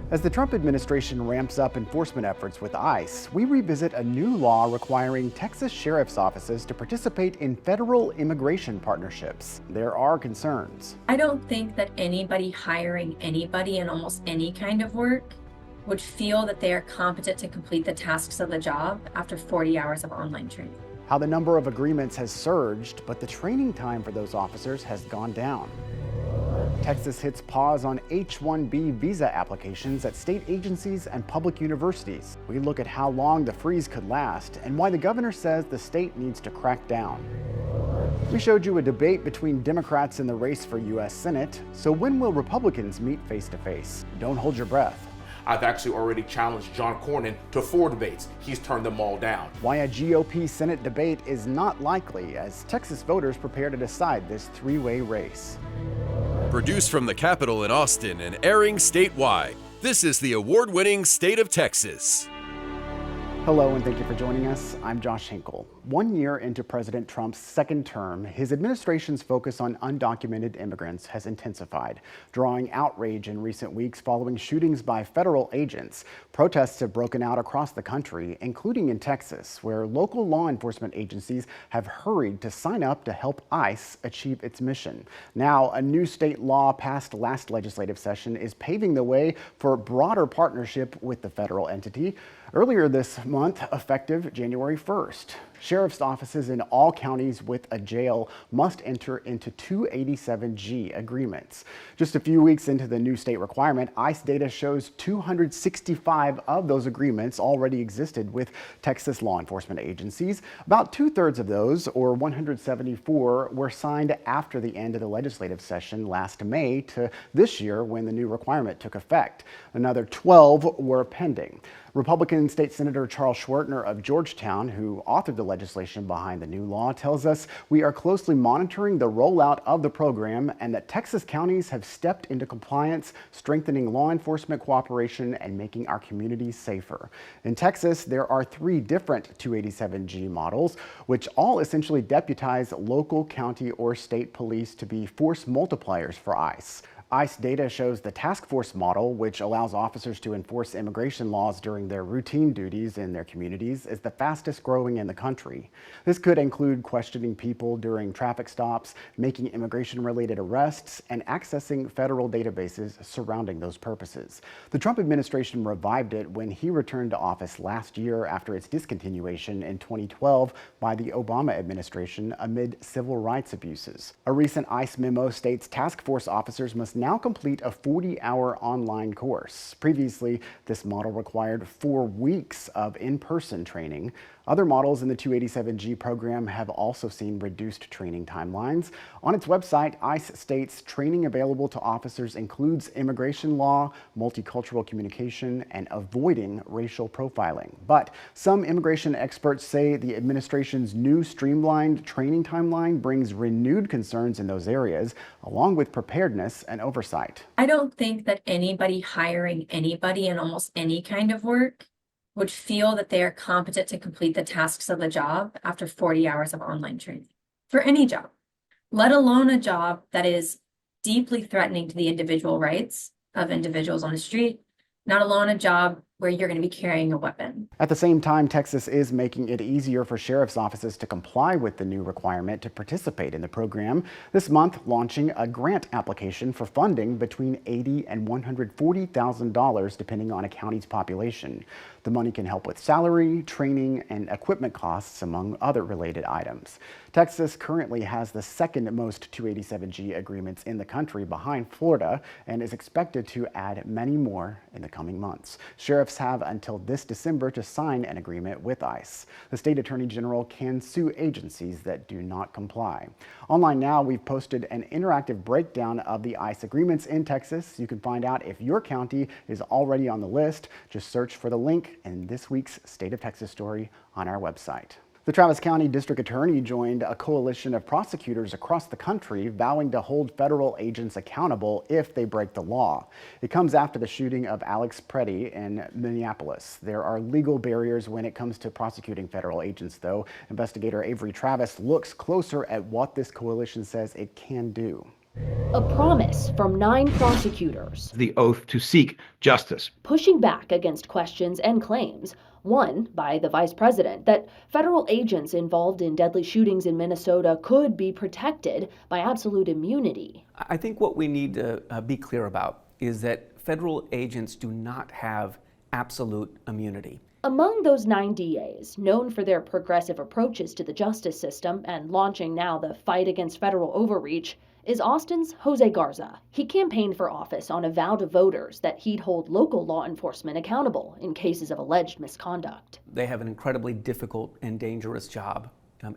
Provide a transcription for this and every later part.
As the Trump administration ramps up enforcement efforts with ICE, we revisit a new law requiring Texas sheriff's offices to participate in federal immigration partnerships. There are concerns. I don't think that anybody hiring anybody in almost any kind of work would feel that they are competent to complete the tasks of the job after 40 hours of online training. How the number of agreements has surged, but the training time for those officers has gone down. Texas hits pause on H-1B visa applications at state agencies and public universities. We look at how long the freeze could last and why the governor says the state needs to crack down. We showed you a debate between Democrats in the race for U.S. Senate, so when will Republicans meet face to face? Don't hold your breath. I've actually already challenged John Cornyn to 4 debates. He's turned them all down. Why a GOP Senate debate is not likely as Texas voters prepare to decide this three-way race. Produced from the Capitol in Austin and airing statewide, this is the award-winning State of Texas. Hello and thank you for joining us. I'm Josh Hinkle. 1 year into President Trump's second term, his administration's focus on undocumented immigrants has intensified, drawing outrage in recent weeks following shootings by federal agents. Protests have broken out across the country, including in Texas, where local law enforcement agencies have hurried to sign up to help ICE achieve its mission. Now, a new state law passed last legislative session is paving the way for broader partnership with the federal entity. Earlier this month, effective January 1st, sheriff's offices in all counties with a jail must enter into 287G agreements. Just a few weeks into the new state requirement, ICE data shows 265 of those agreements already existed with Texas law enforcement agencies. About 2/3 of those, or 174, were signed after the end of the legislative session last May to this year when the new requirement took effect. Another 12 were pending. Republican State Senator Charles Schwager of Georgetown, who authored the legislation behind the new law, tells us we are closely monitoring the rollout of the program and that Texas counties have stepped into compliance, strengthening law enforcement cooperation and making our communities safer. In Texas, there are 3 different 287G models, which all essentially deputize local, county, or state police to be force multipliers for ICE. ICE data shows the task force model, which allows officers to enforce immigration laws during their routine duties in their communities, is the fastest growing in the country. This could include questioning people during traffic stops, making immigration-related arrests, and accessing federal databases surrounding those purposes. The Trump administration revived it when he returned to office last year after its discontinuation in 2012 by the Obama administration amid civil rights abuses. A recent ICE memo states task force officers must now complete a 40-hour online course. Previously, this model required 4 weeks of in-person training. Other models in the 287G program have also seen reduced training timelines. On its website, ICE states training available to officers includes immigration law, multicultural communication, and avoiding racial profiling. But some immigration experts say the administration's new streamlined training timeline brings renewed concerns in those areas, along with preparedness and oversight. I don't think that anybody hiring anybody in almost any kind of work would feel that they are competent to complete the tasks of the job after 40 hours of online training for any job, let alone a job that is deeply threatening to the individual rights of individuals on the street, not alone a job where you're going to be carrying a weapon. At the same time, Texas is making it easier for sheriff's offices to comply with the new requirement to participate in the program. This month, launching a grant application for funding between $80,000 and $140,000, depending on a county's population. The money can help with salary, training, and equipment costs, among other related items. Texas currently has the second most 287G agreements in the country behind Florida and is expected to add many more in the coming months. Sheriffs have until this December to sign an agreement with ICE. The state attorney general can sue agencies that do not comply. Online now, we've posted an interactive breakdown of the ICE agreements in Texas. You can find out if your county is already on the list. Just search for the link in this week's State of Texas story on our website. The Travis County District Attorney joined a coalition of prosecutors across the country vowing to hold federal agents accountable if they break the law. It comes after the shooting of Alex Preddy in Minneapolis. There are legal barriers when it comes to prosecuting federal agents, though. Investigator Avery Travis looks closer at what this coalition says it can do. A promise from 9 prosecutors. The oath to seek justice. Pushing back against questions and claims, one by the vice president, that federal agents involved in deadly shootings in Minnesota could be protected by absolute immunity. I think what we need to be clear about is that federal agents do not have absolute immunity. Among those 9 DAs, known for their progressive approaches to the justice system and launching now the fight against federal overreach, is Austin's Jose Garza. He campaigned for office on a vow to voters that he'd hold local law enforcement accountable in cases of alleged misconduct. They have an incredibly difficult and dangerous job,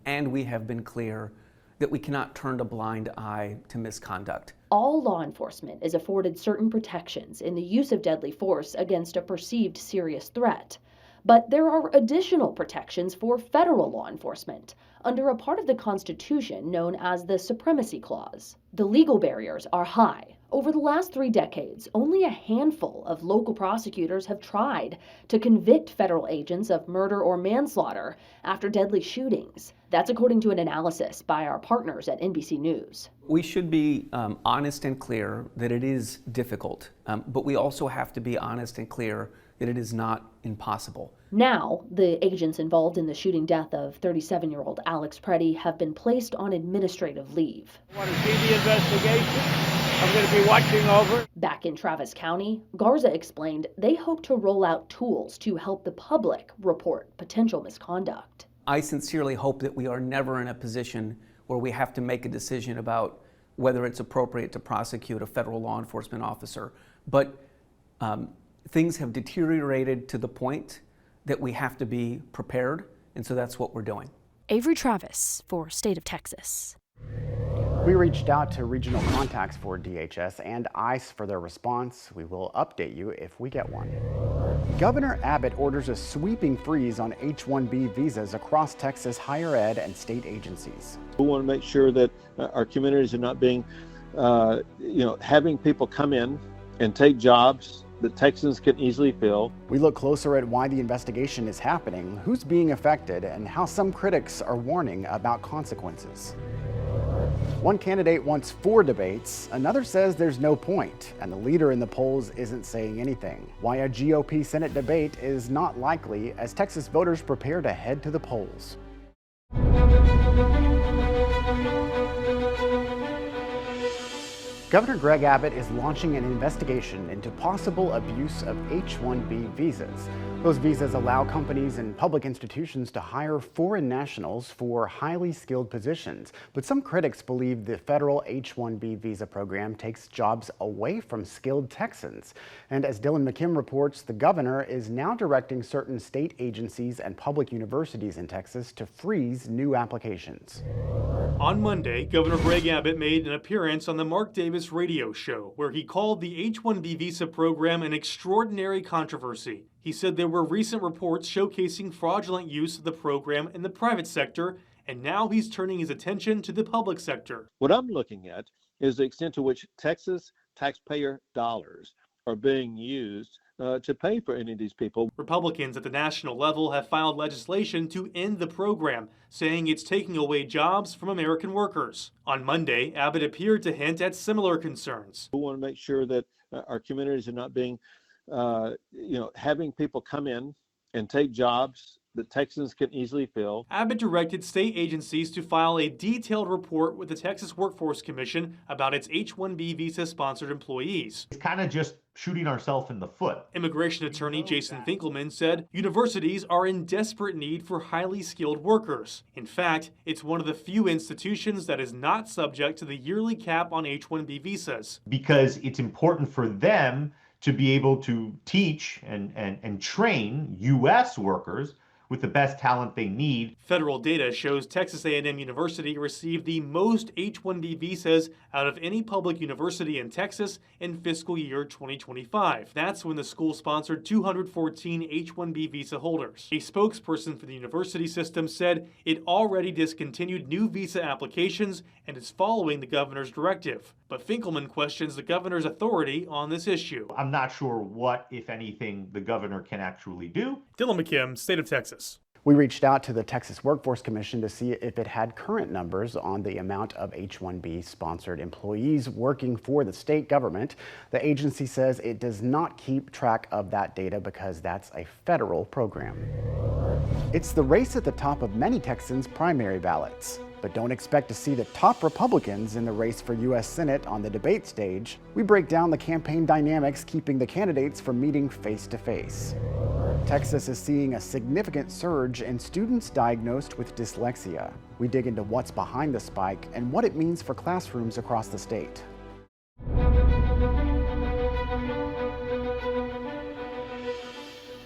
and we have been clear that we cannot turn a blind eye to misconduct. All law enforcement is afforded certain protections in the use of deadly force against a perceived serious threat. But there are additional protections for federal law enforcement under a part of the Constitution known as the Supremacy Clause. The legal barriers are high. Over the last 3 decades, only a handful of local prosecutors have tried to convict federal agents of murder or manslaughter after deadly shootings. That's according to an analysis by our partners at NBC News. We should be honest and clear that it is difficult, but we also have to be honest and clear that it is not impossible. Now, the agents involved in the shooting death of 37-year-old Alex Preddy have been placed on administrative leave. Want to see the investigation? I'm going to be watching over it. Back in Travis County, Garza explained they hope to roll out tools to help the public report potential misconduct. I sincerely hope that we are never in a position where we have to make a decision about whether it's appropriate to prosecute a federal law enforcement officer. But things have deteriorated to the point that we have to be prepared, and so that's what we're doing. Avery Travis for State of Texas. We reached out to regional contacts for DHS and ICE for their response. We will update you if we get one. Governor Abbott orders a sweeping freeze on H-1B visas across Texas higher ed and state agencies. We want to make sure that our communities are not being, having people come in and take jobs that Texans can easily fill. We look closer at why the investigation is happening, who's being affected, and how some critics are warning about consequences. One candidate wants 4 debates, another says there's no point, and the leader in the polls isn't saying anything. Why a GOP Senate debate is not likely as Texas voters prepare to head to the polls. Governor Greg Abbott is launching an investigation into possible abuse of H-1B visas. Those visas allow companies and public institutions to hire foreign nationals for highly skilled positions. But some critics believe the federal H-1B visa program takes jobs away from skilled Texans. And as Dylan McKim reports, the governor is now directing certain state agencies and public universities in Texas to freeze new applications. On Monday, Governor Greg Abbott made an appearance on the Mark Davis radio show, where he called the H-1B visa program an extraordinary controversy. He said there were recent reports showcasing fraudulent use of the program in the private sector, and now he's turning his attention to the public sector. What I'm looking at is the extent to which Texas taxpayer dollars are being used to pay for any of these people. Republicans at the national level have filed legislation to end the program, saying it's taking away jobs from American workers. On Monday, Abbott appeared to hint at similar concerns. We want to make sure that our communities are not being, having people come in and take jobs that Texans can easily fill. Abbott directed state agencies to file a detailed report with the Texas Workforce Commission about its H-1B visa-sponsored employees. It's kind of just shooting ourselves in the foot. Immigration attorney Jason Finkelman said universities are in desperate need for highly skilled workers. In fact, it's one of the few institutions that is not subject to the yearly cap on H-1B visas. Because it's important for them to be able to teach and train U.S. workers with the best talent they need. Federal data shows Texas A&M University received the most H-1B visas out of any public university in Texas in fiscal year 2025. That's when the school sponsored 214 H-1B visa holders. A spokesperson for the university system said it already discontinued new visa applications and is following the governor's directive. But Finkelman questions the governor's authority on this issue. I'm not sure what, if anything, the governor can actually do. Dylan McKim, State of Texas. We reached out to the Texas Workforce Commission to see if it had current numbers on the amount of H-1B sponsored employees working for the state government. The agency says it does not keep track of that data because that's a federal program. It's the race at the top of many Texans' primary ballots. But don't expect to see the top Republicans in the race for U.S. Senate on the debate stage. We break down the campaign dynamics keeping the candidates from meeting face to face. Texas is seeing a significant surge in students diagnosed with dyslexia. We dig into what's behind the spike and what it means for classrooms across the state.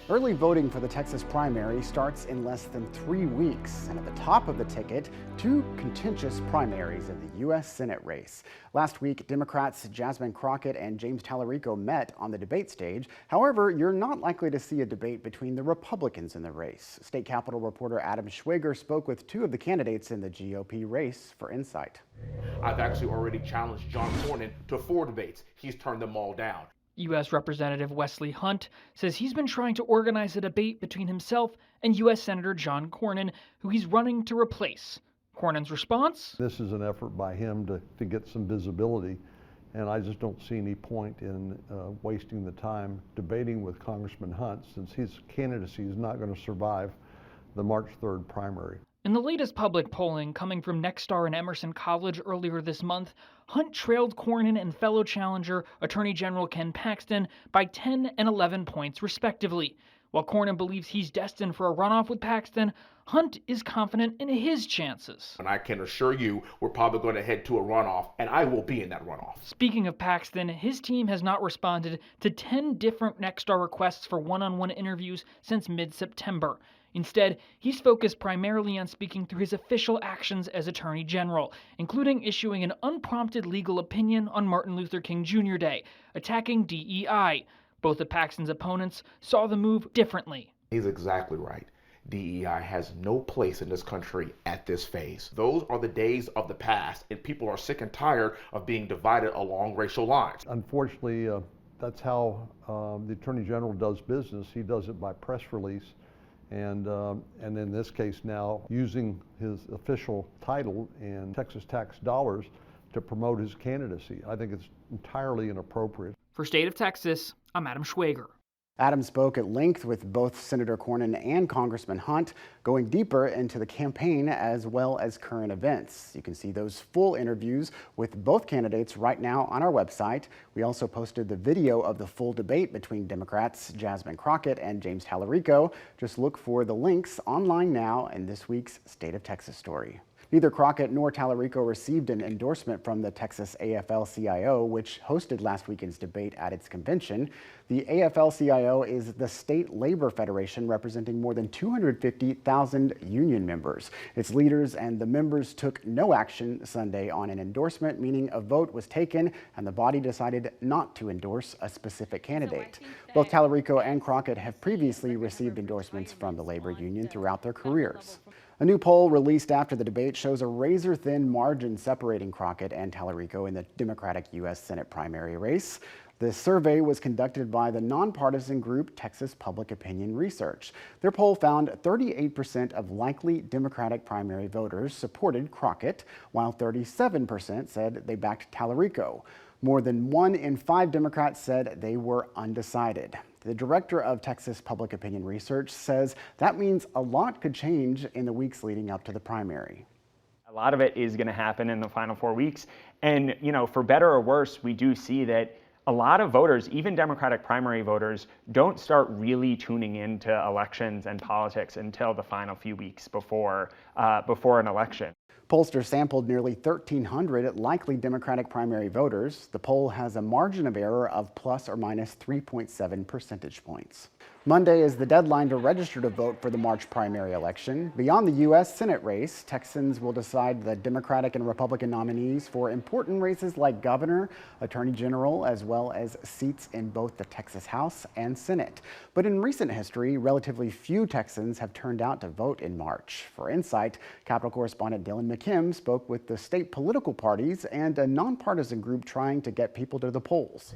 Early voting for the Texas primary starts in less than 3 weeks, and at the top of the ticket, two contentious primaries in the U.S. Senate race. Last week, Democrats Jasmine Crockett and James Tallarico met on the debate stage. However, you're not likely to see a debate between the Republicans in the race. State Capitol reporter Adam Schwager spoke with two of the candidates in the GOP race for insight. I've actually already challenged John Cornyn to 4 debates. He's turned them all down. U.S. Representative Wesley Hunt says he's been trying to organize a debate between himself and U.S. Senator John Cornyn, who he's running to replace. Cornyn's response? This is an effort by him to get some visibility, and I just don't see any point in wasting the time debating with Congressman Hunt, since his candidacy is not going to survive the March 3rd primary. In the latest public polling coming from Nexstar and Emerson College earlier this month, Hunt trailed Cornyn and fellow challenger Attorney General Ken Paxton by 10 and 11 points respectively. While Cornyn believes he's destined for a runoff with Paxton, Hunt is confident in his chances. And I can assure you we're probably going to head to a runoff, and I will be in that runoff. Speaking of Paxton, his team has not responded to 10 different Nexstar requests for one-on-one interviews since mid-September. Instead, he's focused primarily on speaking through his official actions as Attorney General, including issuing an unprompted legal opinion on Martin Luther King Jr. Day, attacking DEI. Both of Paxton's opponents saw the move differently. He's exactly right. DEI has no place in this country at this phase. Those are the days of the past, and people are sick and tired of being divided along racial lines. Unfortunately, that's how the Attorney General does business. He does it by press release. And in this case now, using his official title and Texas tax dollars to promote his candidacy. I think it's entirely inappropriate. For State of Texas, I'm Adam Schwager. Adam spoke at length with both Senator Cornyn and Congressman Hunt, going deeper into the campaign as well as current events. You can see those full interviews with both candidates right now on our website. We also posted the video of the full debate between Democrats Jasmine Crockett and James Tallarico. Just look for the links online now in this week's State of Texas story. Neither Crockett nor Tallarico received an endorsement from the Texas AFL-CIO, which hosted last weekend's debate at its convention. The AFL-CIO is the state labor federation representing more than 250,000 union members. Its leaders and the members took no action Sunday on an endorsement, meaning a vote was taken and the body decided not to endorse a specific candidate. Both Tallarico and Crockett have previously received endorsements from the labor union throughout their careers. A new poll released after the debate shows a razor-thin margin separating Crockett and Tallarico in the Democratic U.S. Senate primary race. The survey was conducted by the nonpartisan group Texas Public Opinion Research. Their poll found 38% of likely Democratic primary voters supported Crockett, while 37% said they backed Tallarico. More than 1 in 5 Democrats said they were undecided. The director of Texas Public Opinion Research says that means a lot could change in the weeks leading up to the primary. A lot of it is going to happen in the final 4 weeks. And, for better or worse, we do see that a lot of voters, even Democratic primary voters, don't start really tuning into elections and politics until the final few weeks before an election. Pollsters sampled nearly 1,300 likely Democratic primary voters. The poll has a margin of error of plus or minus 3.7 percentage points. Monday is the deadline to register to vote for the March primary election. Beyond the U.S. Senate race, Texans will decide the Democratic and Republican nominees for important races like governor, attorney general, as well as seats in both the Texas House and Senate. But in recent history, relatively few Texans have turned out to vote in March. For Insight, Capitol correspondent Dylan McKim McKim spoke with the state political parties and a nonpartisan group trying to get people to the polls.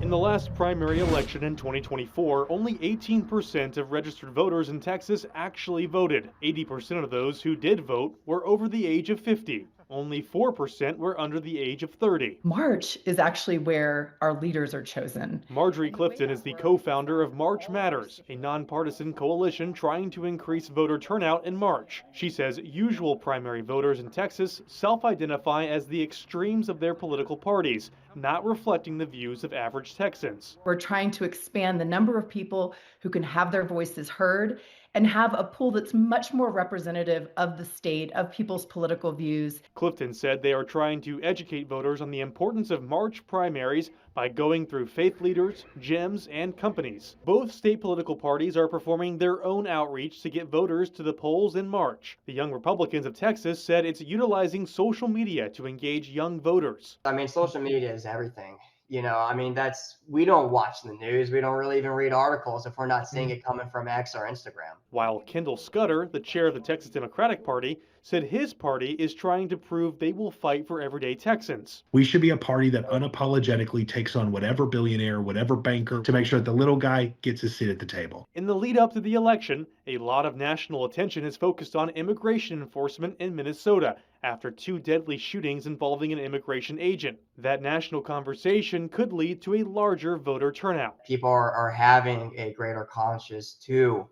In the last primary election in 2024, only 18% of registered voters in Texas actually voted. 80% of those who did vote were over the age of 50. Only 4% were under the age of 30. March is actually where our leaders are chosen. Marjorie Clifton is the co-founder of March Matters, a nonpartisan coalition trying to increase voter turnout in March. She says usual primary voters in Texas self-identify as the extremes of their political parties, not reflecting the views of average Texans. We're trying to expand the number of people who can have their voices heard and have a pool that's much more representative of the state, of people's political views. Clifton said they are trying to educate voters on the importance of March primaries by going through faith leaders, gyms, and companies. Both state political parties are performing their own outreach to get voters to the polls in March. The Young Republicans of Texas said it's utilizing social media to engage young voters. I mean, social media is everything. You know, I mean, we don't watch the news. We don't really even read articles if we're not seeing it coming from X or Instagram. While Kendall Scudder, the chair of the Texas Democratic Party, said his party is trying to prove they will fight for everyday Texans. We should be a party that unapologetically takes on whatever billionaire, whatever banker, to make sure that the little guy gets his seat at the table. In the lead up to the election, a lot of national attention is focused on immigration enforcement in Minnesota after 2 deadly shootings involving an immigration agent. That national conversation could lead to a larger voter turnout. People are having a greater conscience to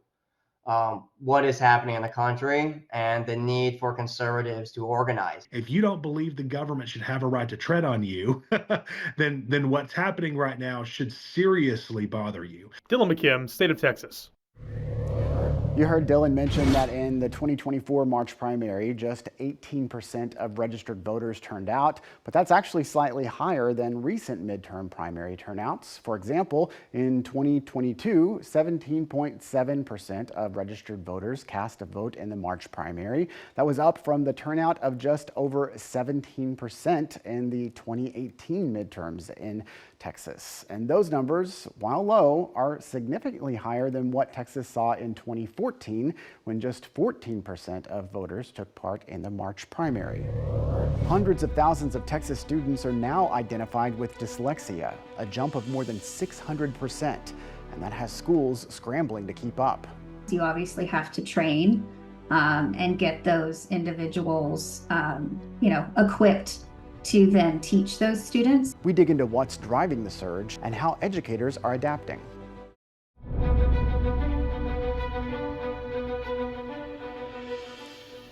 what is happening in the country and the need for conservatives to organize. If you don't believe the government should have a right to tread on you, then what's happening right now should seriously bother you. Dylan McKim, State of Texas. You heard Dylan mention that in the 2024 March primary, just 18% of registered voters turned out, but that's actually slightly higher than recent midterm primary turnouts. For example, in 2022, 17.7% of registered voters cast a vote in the March primary. That was up from the turnout of just over 17% in the 2018 midterms in Texas. And those numbers, while low, are significantly higher than what Texas saw in 2014, when just 14% of voters took part in the March primary. Hundreds of thousands of Texas students are now identified with dyslexia, a jump of more than 600%, and that has schools scrambling to keep up. You obviously have to train and get those individuals, equipped to then teach those students. We dig into what's driving the surge and how educators are adapting.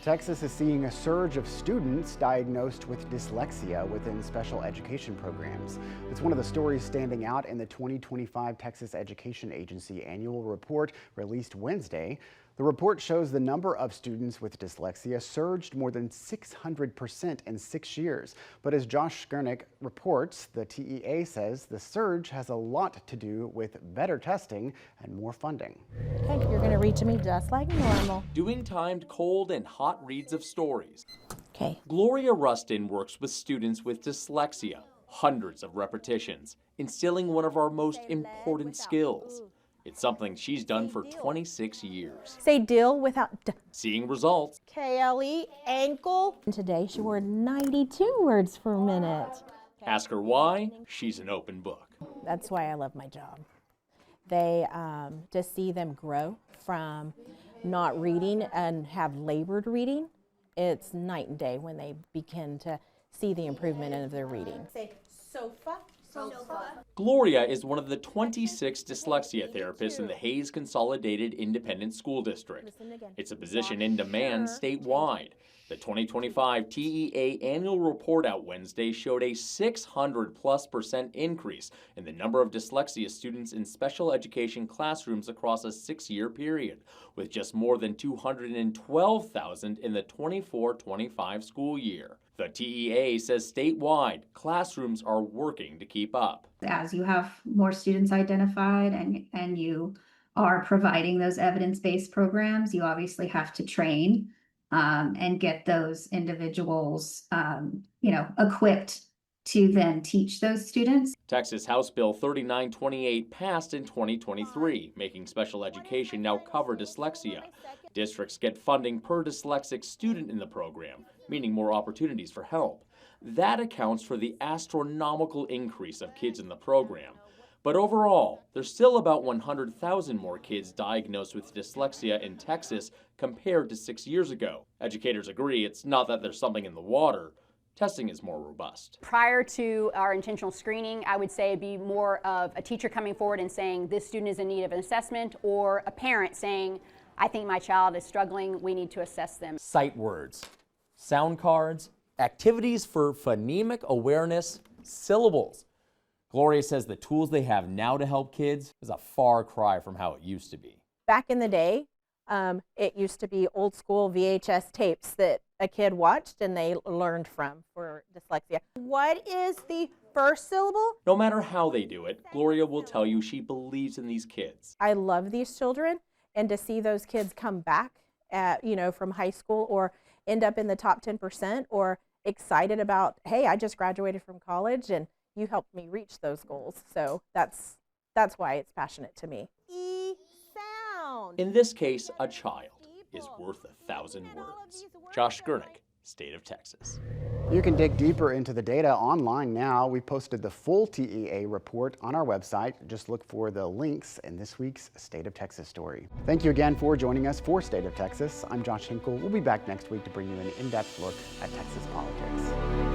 Texas is seeing a surge of students diagnosed with dyslexia within special education programs. It's one of the stories standing out in the 2025 Texas Education Agency annual report released Wednesday. The report shows the number of students with dyslexia surged more than 600% in 6 years. But as Josh Skurnik reports, the TEA says the surge has a lot to do with better testing and more funding. Okay, you're going to read to me just like normal. Doing timed cold and hot reads of stories. Okay. Gloria Rustin works with students with dyslexia, hundreds of repetitions, instilling one of our most important skills. It's something she's done for 26 years. Say deal without d. Seeing results. KLE, ankle. And today she wore 92 words per minute. Ask her why, she's an open book. That's why I love my job. They, to see them grow from not reading and have labored reading, it's night and day when they begin to see the improvement in their reading. Say sofa. Gloria is one of the 26 dyslexia therapists in the Hayes Consolidated Independent School District. It's a position in demand statewide. The 2025 TEA annual report out Wednesday showed a 600+% increase in the number of dyslexia students in special education classrooms across a 6-year period, with just more than 212,000 in the 24-25 school year. The TEA says statewide, classrooms are working to keep up. As you have more students identified and you are providing those evidence-based programs, you obviously have to train and get those individuals, equipped to then teach those students. Texas House Bill 3928 passed in 2023, making special education now cover dyslexia. Districts get funding per dyslexic student in the program, meaning more opportunities for help. That accounts for the astronomical increase of kids in the program. But overall, there's still about 100,000 more kids diagnosed with dyslexia in Texas compared to 6 years ago. Educators agree it's not that there's something in the water. Testing is more robust. Prior to our intentional screening, I would say it'd be more of a teacher coming forward and saying this student is in need of an assessment, or a parent saying, I think my child is struggling, we need to assess them. Sight words, sound cards, activities for phonemic awareness, syllables. Gloria says the tools they have now to help kids is a far cry from how it used to be. Back in the day, it used to be old school VHS tapes that a kid watched and they learned from for dyslexia. What is the first syllable? No matter how they do it, Gloria will tell you she believes in these kids. I love these children, and to see those kids come back from high school or end up in the top 10%, or excited about, hey, I just graduated from college and you helped me reach those goals. So that's why it's passionate to me. E-sound. In this case, a child is worth 1,000 words. Josh Skurnik, State of Texas. You can dig deeper into the data online now. We posted the full TEA report on our website. Just look for the links in this week's State of Texas story. Thank you again for joining us for State of Texas. I'm Josh Hinkle. We'll be back next week to bring you an in-depth look at Texas politics.